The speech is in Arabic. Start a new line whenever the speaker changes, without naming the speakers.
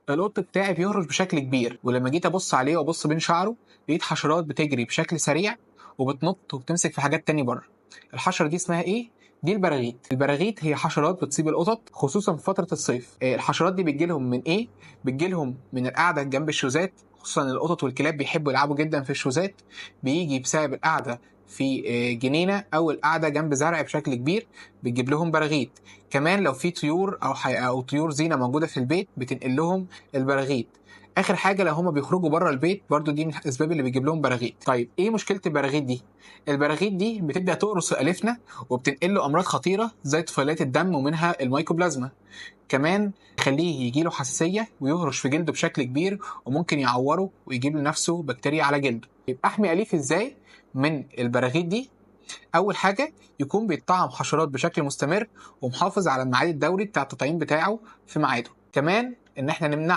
القط بتاعي بيهرش بشكل كبير، ولما جيت ابص عليه وابص بين شعره لقيت حشرات بتجري بشكل سريع وبتنط وبتمسك في حاجات تاني بره. الحشرة دي اسمها ايه؟ دي البراغيث. البراغيث هي حشرات بتصيب القطط خصوصا في فترة الصيف. الحشرات دي بتجيلهم من ايه؟ بتجيلهم من القعدة جنب الشوزات، خصوصا القطط والكلاب بيحبوا يلعبوا جدا في الشوزات. بيجي بسبب القعدة في جنينة او القعدة جنب زرع بشكل كبير بتجيب لهم براغيث. كمان لو في طيور او طيور زينة موجودة في البيت بتنقل لهم البراغيث. اخر حاجه لو هما بيخرجوا بره البيت برضو دي من الاسباب اللي بيجيب لهم براغيث. طيب ايه مشكله البراغيث دي؟ البراغيث دي بتبدا تقرص الفنا وبتنقل له امراض خطيره زي طفيلات الدم ومنها الميكوبلازما. كمان يخليه يجيله حساسيه ويهرش في جلده بشكل كبير وممكن يعوره ويجيب لنفسه بكتيريا على جلده. يبقى احمي اليفي ازاي من البراغيث دي؟ اول حاجه يكون بيطعم حشرات بشكل مستمر ومحافظ على الميعاد الدوري بتاع التطعيم بتاعه في ميعاده. كمان ان احنا نمنع